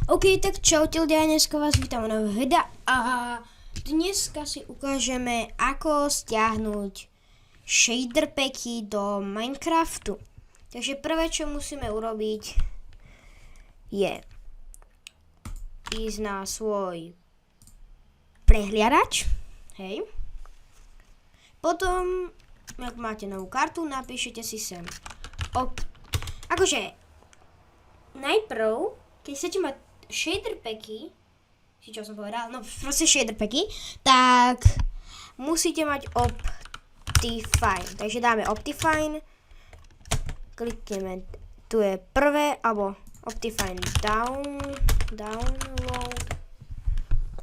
OK, tak čaute ľudia, dneska vás vítam na nového videa a dneska si ukážeme, ako stiahnuť shader packy do Minecraftu. Takže prvé, čo musíme urobiť, je ísť na svoj prehliadač, hej. Potom, ak máte novú kartu, napíšete si sem. Akože, najprv, keď chcete mať shader packy, čo som povedal, no proste shader packy, tak musíte mať Optifine. Takže dáme Optifine, klikneme, tu je prvé, alebo Optifine download.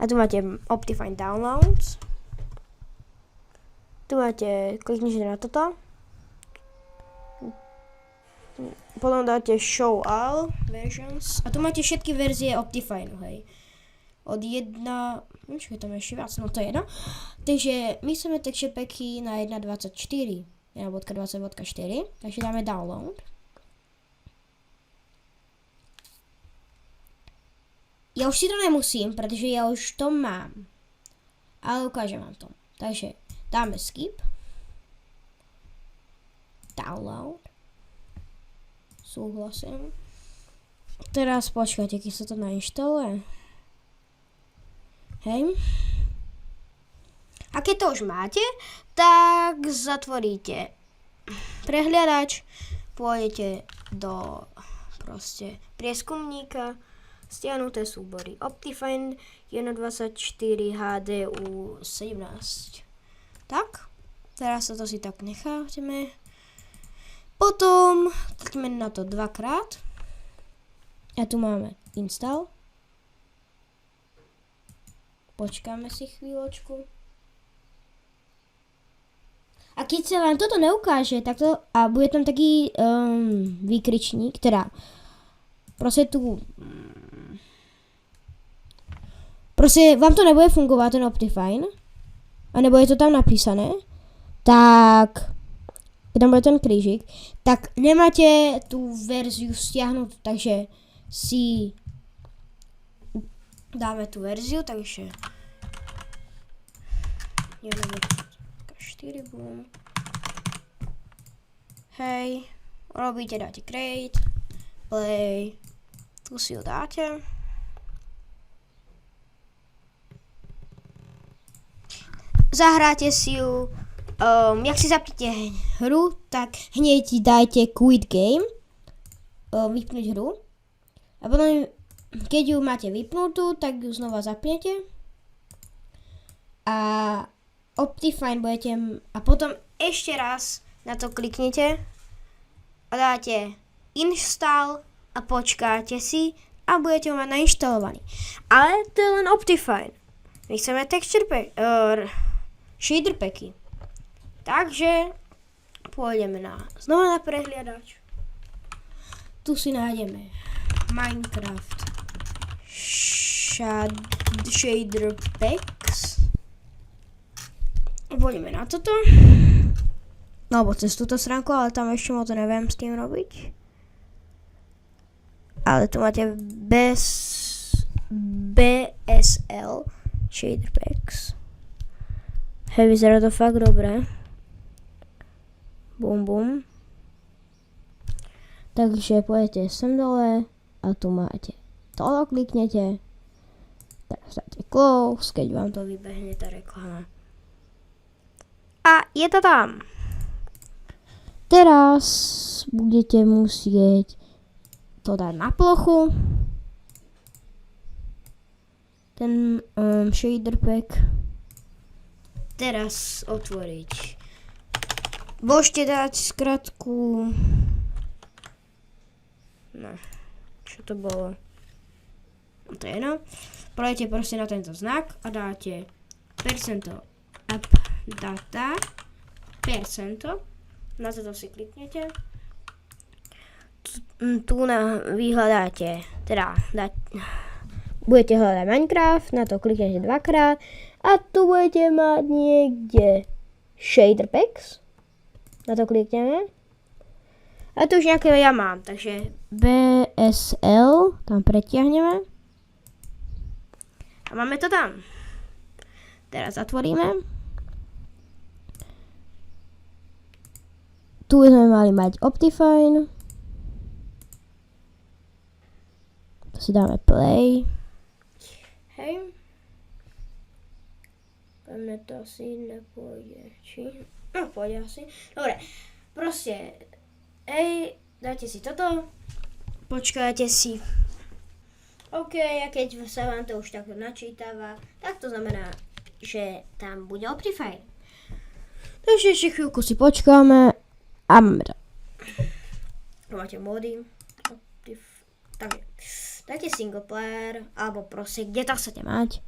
A tu máte Optifine downloads. Tu máte, kliknite na toto. Potom dáte show all versions. A tu máte všetky verzie Optifine, hej. Od 1, čo je tam ešte viac, no to je jedno. Takže my chceme texture packy na 1.24, 1.20.4, takže dáme download. Ja už si to nemusím, pretože ja už to mám. Ale ukážem vám to. Takže dáme skip. Download. Súhlasím. Teraz počkajte, keď sa to nainštaluje. Hej. A keď to už máte, tak zatvoríte prehliadač, pôjdete do proste prieskumníka, stiahnuté súbory Optifine 1.24 HDU 17. Tak, teraz sa to si tak necháme. Potom klikneme na to dvakrát. A tu máme install. Počkáme si chvíľočku. A keď sa vám toto neukáže, tak to, a bude tam taký výkričník, teda proste tu proste vám to nebude fungovať, ten Optifine, a nebude to tam napísané, tak keď tam bude ten krížik, tak nemáte tú verziu stiahnutú, takže si dáme tú verziu, takže 1.4 boom. Hej, robíte, dáte create, play, tu si ho dáte. Zahráte si ju. Jak si zapnete hru, tak hneď dajte quit game, vypnúť hru. A potom, keď ju máte vypnutú, tak ju znova zapnete. A Optifine budete, a potom ešte raz na to kliknete a dáte install a počkáte si a budete ho mať nainštalovaný. Ale to je len Optifine. My chceme texture pack, shader packy. Takže pôjdeme znova na prehliadač. Tu si nájdeme Minecraft shader packs. Pôjdeme na toto. Alebo cez túto stránku, ale tam ešte moc neviem s tým robiť. Ale tu máte BSL shader packs. Hej, vyzerá to fakt dobre. Bum bum. Takže pôjdete sem dole a tu máte. Toto kliknete. Teraz dáte close, keď vám to vybehne tá reklama. A je to tam. Teraz budete musieť to dať na plochu. Ten shader pack. Teraz otvoriť. Môžete dať skratku. No, čo to bolo? To je jedno. Pôjdete proste na tento znak a dáte percento app data percento. Na toto si kliknete. Tu vyhľadáte, teda budete hľadať Minecraft, na to kliknete dvakrát a tu budete mať niekde shader packs. Na to klikneme. A tu už nejaké ja mám, takže BSL tam pretiahneme. A máme to tam. Teraz zatvoríme. Tu sme mali mať Optifine. To si dáme play. Hej. Mne to asi nepôjde. Či? No, pôjde asi. Dobre. Proste. Hej, dáte si toto. Počkáte si. OK, a keď sa vám to už takto načítava, tak to znamená, že tam bude Optifine. Takže ešte chvíľku si počkáme a máme to. Máte módy. Takže dáte single player, alebo proste, kde to chcete mať.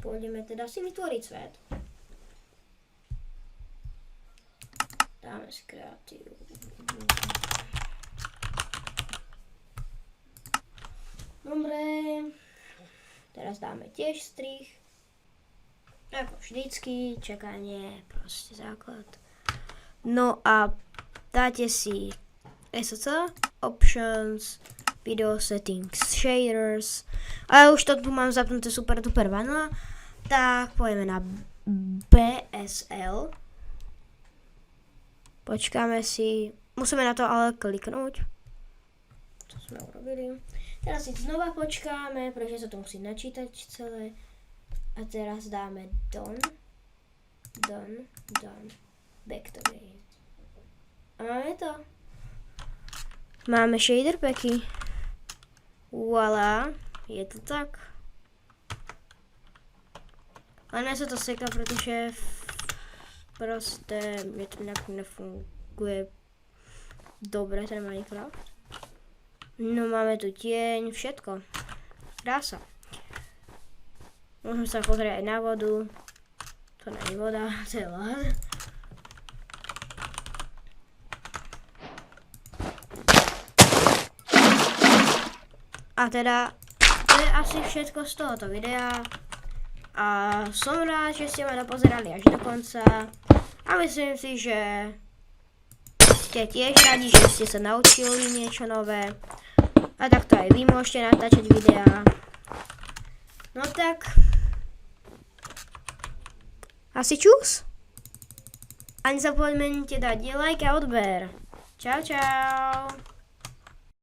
Pôjdeme teda si vytvoriť svet. Dáme si kreatívu. Dobre. Teraz dáme tiež strih. Ako vždycky, čakanie, proste základ. No a dáte si SOC, Options, Video Settings, Shaders. A ja už to tu mám zapnuté super duper vanilla. Tak pojeme na BSL. Počkáme si, musíme na to ale kliknúť. To sme urobili. Teraz si znova počkáme, pretože sa to musí načítať celé. A teraz dáme done, back to game. A máme to. Máme shader packy. Voilà, je to tak. Ale ne sa to seká, pretože proste mne to nejak nefunguje dobre ten Minecraft. No máme tu tieň, všetko. Krása. Môžem sa pozrieť aj na vodu. To nie je voda, to je ľad. A teda, to je asi všetko z tohoto videa. A som rád, že ste ma dopozerali až do konca. A myslím si, že ste tiež radi, že ste sa naučili niečo nové. A takto aj vy môžete natáčať videá. No tak. Asi čus. A nezapomeňte dať like a odber. Čau, čau.